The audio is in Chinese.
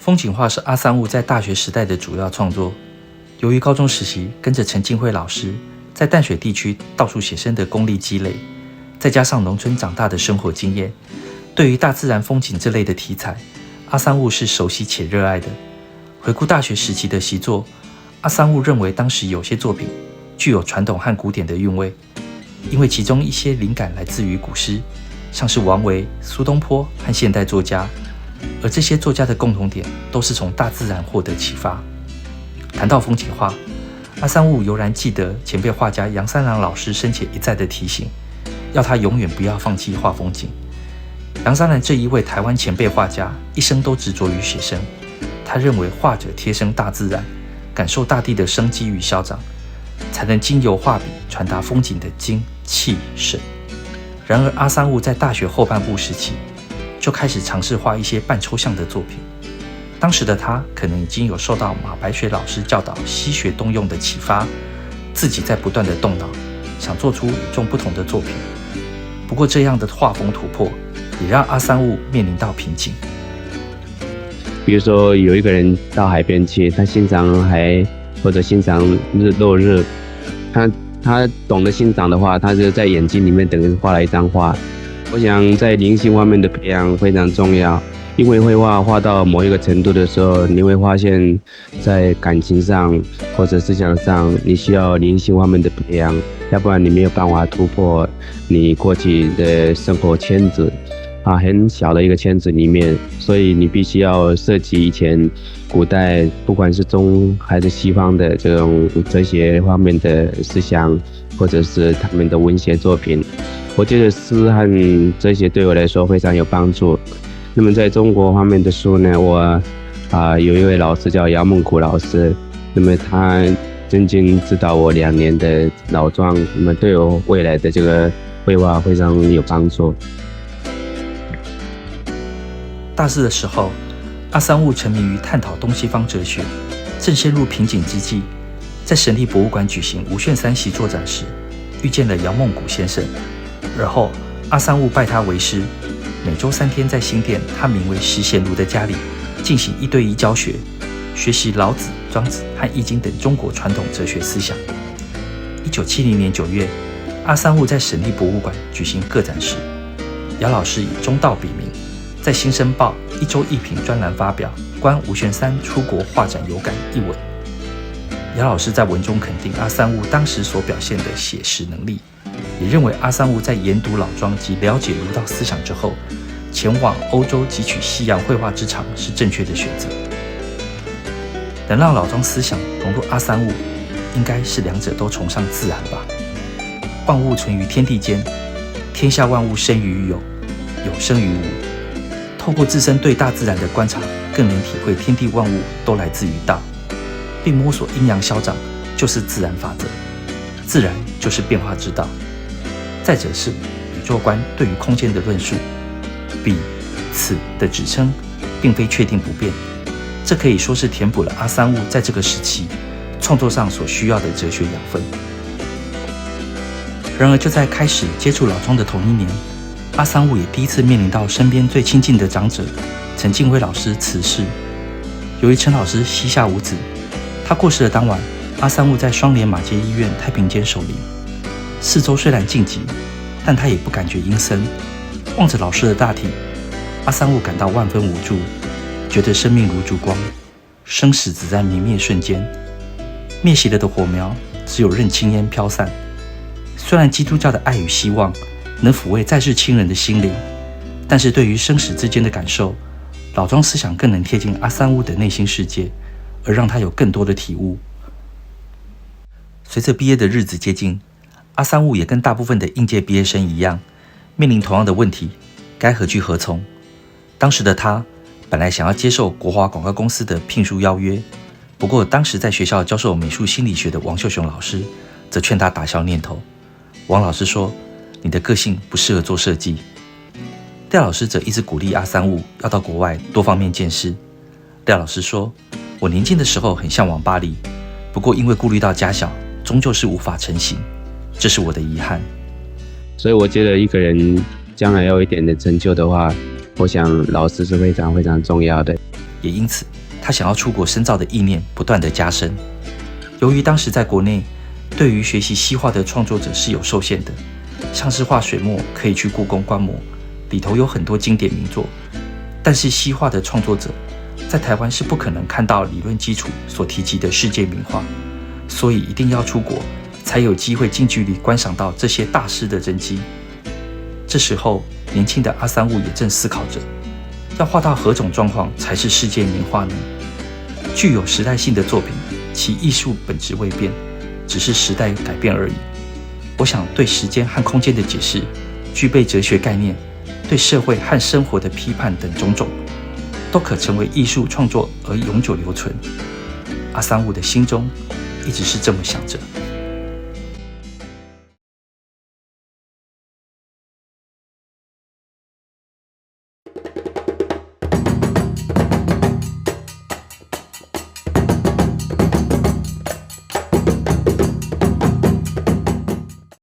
风景画是阿三悟在大学时代的主要创作。由于高中时期跟着陈进辉老师在淡水地区到处写生的功力积累，再加上农村长大的生活经验，对于大自然风景这类的题材，阿三悟是熟悉且热爱的。回顾大学时期的习作，阿三悟认为当时有些作品具有传统和古典的韵味，因为其中一些灵感来自于古诗，像是王维、苏东坡和现代作家，而这些作家的共同点都是从大自然获得启发。谈到风景画，阿三悟悠然记得前辈画家杨三郎老师生前一再的提醒，要他永远不要放弃画风景。杨三郎这一位台湾前辈画家，一生都执着于写生。他认为画者贴身大自然，感受大地的生机与消长，才能经由画笔传达风景的精气神。然而阿三悟在大学后半部时期就开始尝试画一些半抽象的作品。当时的他可能已经有受到马白雪老师教导西学东用的启发，自己在不断的动脑，想做出与众不同的作品。不过这样的画风突破也让阿三悟面临到瓶颈。比如说有一个人到海边去，他欣赏海或者欣赏落日，他懂得欣赏的话，他就在眼睛里面等于画了一张画。我想在灵性方面的培养非常重要，因为绘画画到某一个程度的时候，你会发现在感情上或者思想上，你需要灵性方面的培养，要不然你没有办法突破你过去的生活圈子很小的一个圈子里面，所以你必须要涉及以前古代不管是中还是西方的这种哲学方面的思想，或者是他们的文学作品。我觉得诗和哲学对我来说非常有帮助。那么在中国方面的书呢，我有一位老师叫姚孟古老师，那么他曾经指导我2年的老庄，那么对我未来的这个绘画非常有帮助。大四的时候，阿三悟沉迷于探讨东西方哲学，正陷入瓶颈之际，在省立博物馆举行吴炫三习作展时，遇见了姚孟古先生。而后阿三悟拜他为师，每周3天在新店他名为石显庐的家里进行1对1教学，学习老子、庄子和易经等中国传统哲学思想。1970年9月，阿三悟在省立博物馆举行个展时，姚老师以中道笔名，在《新生报》1周一评专栏发表关吴炫三出国画展有感一文。姚老师在文中肯定阿三悟当时所表现的写实能力，也认为阿三悟在研读老庄及了解儒道思想之后，前往欧洲汲取西洋绘画之长是正确的选择。能让老庄思想融入阿三悟，应该是两者都崇尚自然吧。万物存于天地间，天下万物生于有，有生于无。透过自身对大自然的观察，更能体会天地万物都来自于道，并摸索阴阳消长就是自然法则，自然就是变化之道。再者是宇宙观对于空间的论述，彼、此的指称并非确定不变，这可以说是填补了阿三悟在这个时期创作上所需要的哲学养分。然而就在开始接触老庄的同一年，阿三悟也第一次面临到身边最亲近的长者陈进辉老师辞世。由于陈老师膝下无子，他过世的当晚，阿三悟在双连马街医院太平间守灵。4周虽然晋级，但他也不感觉阴森。望着老师的大体，阿三悟感到万分无助，觉得生命如烛光，生死只在明灭瞬间。灭熄了的火苗，只有任青烟飘散。虽然基督教的爱与希望能抚慰在世亲人的心灵，但是对于生死之间的感受，老庄思想更能贴近阿三悟的内心世界，而让他有更多的体悟。随着毕业的日子接近，阿三悟也跟大部分的应届毕业生一样，面临同样的问题，该何去何从？当时的他本来想要接受国华广告公司的聘书邀约，不过当时在学校教授美术心理学的王秀雄老师则劝他打消念头。王老师说，你的个性不适合做设计。廖老师则一直鼓励阿三悟要到国外多方面见识。廖老师说，我年轻的时候很向往巴黎，不过因为顾虑到家小，终究是无法成行，这是我的遗憾。所以我觉得一个人将来要有一点的成就的话，我想老师是非常非常重要的。也因此他想要出国深造的意念不断的加深。由于当时在国内对于学习西画的创作者是有受限的，像是画水墨可以去故宫观摩，里头有很多经典名作，但是西画的创作者在台湾是不可能看到理论基础所提及的世界名画，所以一定要出国才有机会近距离观赏到这些大师的真迹。这时候年轻的阿三悟也正思考着，要画到何种状况才是世界名画呢？具有时代性的作品，其艺术本质未变，只是时代改变而已。我想对时间和空间的解释，具备哲学概念，对社会和生活的批判等种种，都可成为艺术创作而永久留存。阿三悟的心中一直是这么想着。